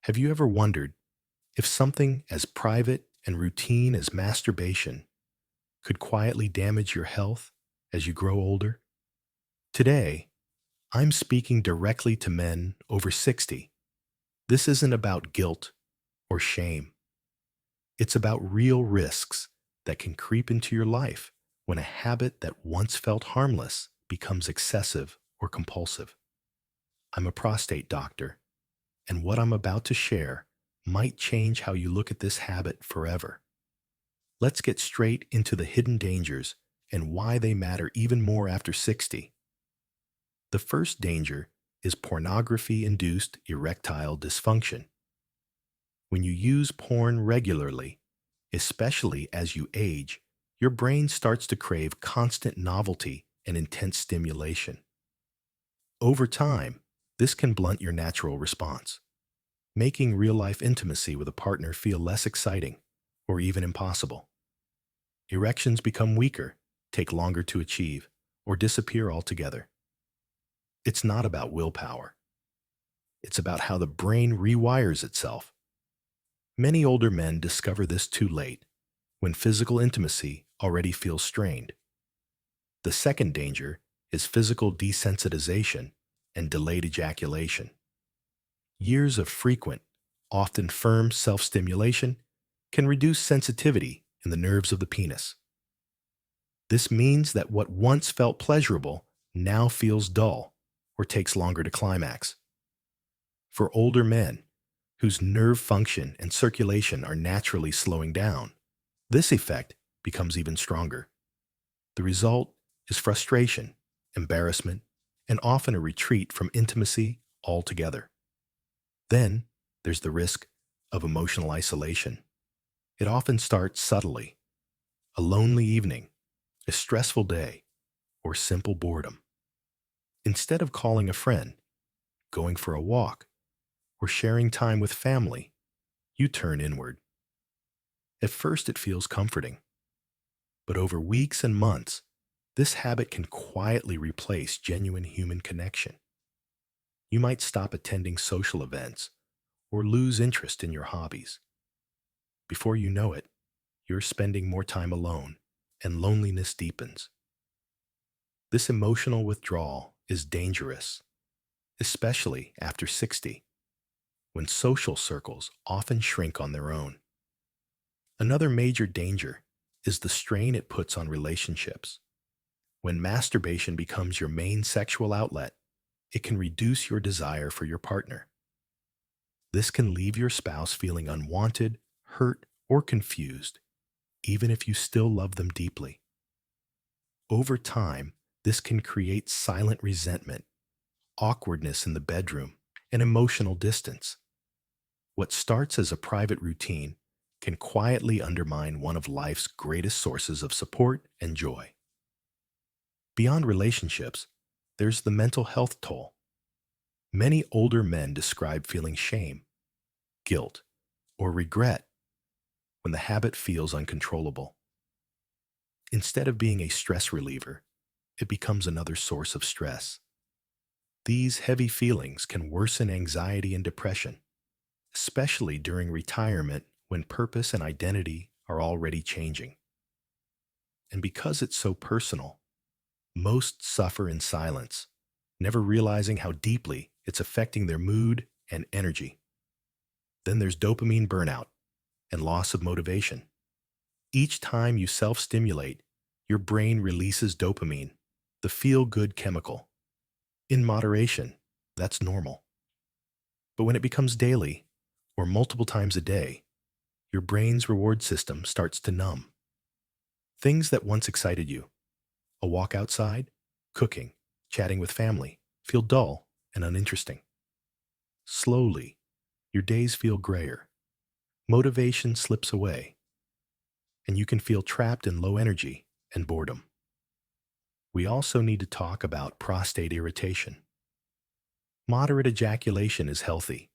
Have you ever wondered if something as private and routine as masturbation could quietly damage your health as you grow older? Today, I'm speaking directly to men over 60. This isn't about guilt or shame. It's about real risks that can creep into your life when a habit that once felt harmless becomes excessive or compulsive. I'm a prostate doctor, and what I'm about to share might change how you look at this habit forever. Let's get straight into the hidden dangers and why they matter even more after 60. The first danger is pornography-induced erectile dysfunction. When you use porn regularly, especially as you age, your brain starts to crave constant novelty and intense stimulation. Over time, this can blunt your natural response, making real-life intimacy with a partner feel less exciting or even impossible. Erections become weaker, take longer to achieve, or disappear altogether. It's not about willpower. It's about how the brain rewires itself. Many older men discover this too late, when physical intimacy already feels strained. The second danger is physical desensitization and delayed ejaculation. Years of frequent, often firm self-stimulation can reduce sensitivity in the nerves of the penis. This means that what once felt pleasurable now feels dull or takes longer to climax. For older men, whose nerve function and circulation are naturally slowing down, this effect becomes even stronger. The result is frustration, embarrassment, and often a retreat from intimacy altogether. Then there's the risk of emotional isolation. It often starts subtly: a lonely evening, a stressful day, or simple boredom. Instead of calling a friend, going for a walk, or sharing time with family, you turn inward. At first it feels comforting, but over weeks and months, this habit can quietly replace genuine human connection. You might stop attending social events or lose interest in your hobbies. Before you know it, you're spending more time alone, and loneliness deepens. This emotional withdrawal is dangerous, especially after 60, when social circles often shrink on their own. Another major danger is the strain it puts on relationships. When masturbation becomes your main sexual outlet, it can reduce your desire for your partner. This can leave your spouse feeling unwanted, hurt, or confused, even if you still love them deeply. Over time, this can create silent resentment, awkwardness in the bedroom, and emotional distance. What starts as a private routine can quietly undermine one of life's greatest sources of support and joy. Beyond relationships, there's the mental health toll. Many older men describe feeling shame, guilt, or regret when the habit feels uncontrollable. Instead of being a stress reliever, it becomes another source of stress. These heavy feelings can worsen anxiety and depression, especially during retirement when purpose and identity are already changing. And because it's so personal, most suffer in silence, never realizing how deeply it's affecting their mood and energy. Then there's dopamine burnout and loss of motivation. Each time you self-stimulate, your brain releases dopamine, the feel-good chemical. In moderation, that's normal. But when it becomes daily, or multiple times a day, your brain's reward system starts to numb. Things that once excited you, a walk outside, cooking, chatting with family, feel dull and uninteresting. Slowly, your days feel grayer. Motivation slips away, and you can feel trapped in low energy and boredom. We also need to talk about prostate irritation. Moderate ejaculation is healthy,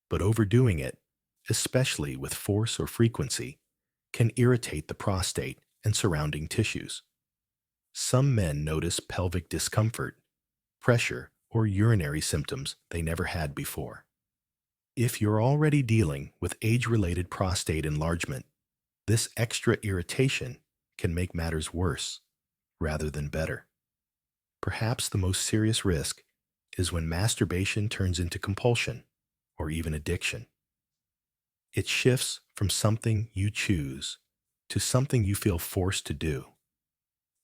but overdoing it, especially with force or frequency, can irritate the prostate and surrounding tissues. Some men notice pelvic discomfort, pressure, or urinary symptoms they never had before. If you're already dealing with age-related prostate enlargement, this extra irritation can make matters worse rather than better. Perhaps the most serious risk is when masturbation turns into compulsion or even addiction. It shifts from something you choose to something you feel forced to do,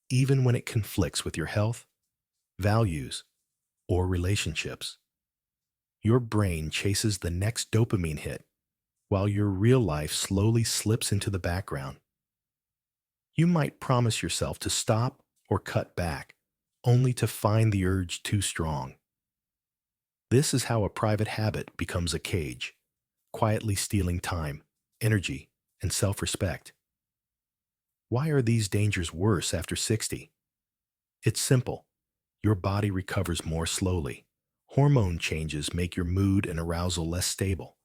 even when it conflicts with your health, values, or relationships. Your brain chases the next dopamine hit while your real life slowly slips into the background. You might promise yourself to stop or cut back, only to find the urge too strong. This is how a private habit becomes a cage, quietly stealing time, energy, and self-respect. Why are these dangers worse after 60? It's simple. Your body recovers more slowly. Hormone changes make your mood and arousal less stable.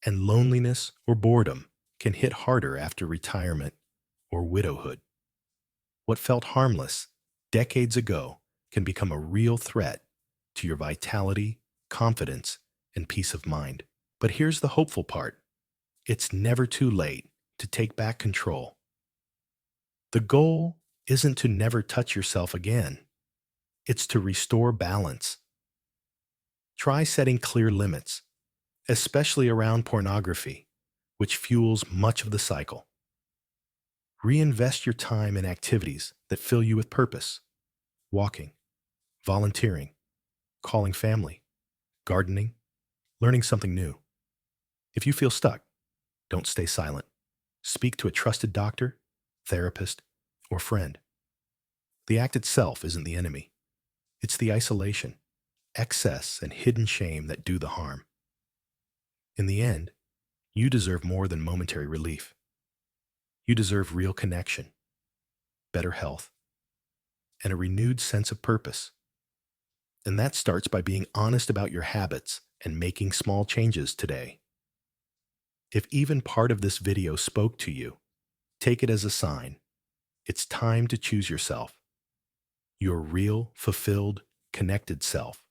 And loneliness or boredom can hit harder after retirement or widowhood. What felt harmless decades ago can become a real threat to your vitality, confidence, and peace of mind. But here's the hopeful part. It's never too late to take back control. The goal isn't to never touch yourself again. It's to restore balance. Try setting clear limits, especially around pornography, which fuels much of the cycle. Reinvest your time in activities that fill you with purpose. Walking, volunteering, calling family, gardening, learning something new. If you feel stuck, don't stay silent. Speak to a trusted doctor, therapist, or friend. The act itself isn't the enemy. It's the isolation, excess, and hidden shame that do the harm. In the end, you deserve more than momentary relief. You deserve real connection, better health, and a renewed sense of purpose. And that starts by being honest about your habits and making small changes today. If even part of this video spoke to you, take it as a sign. It's time to choose yourself, your real, fulfilled, connected self.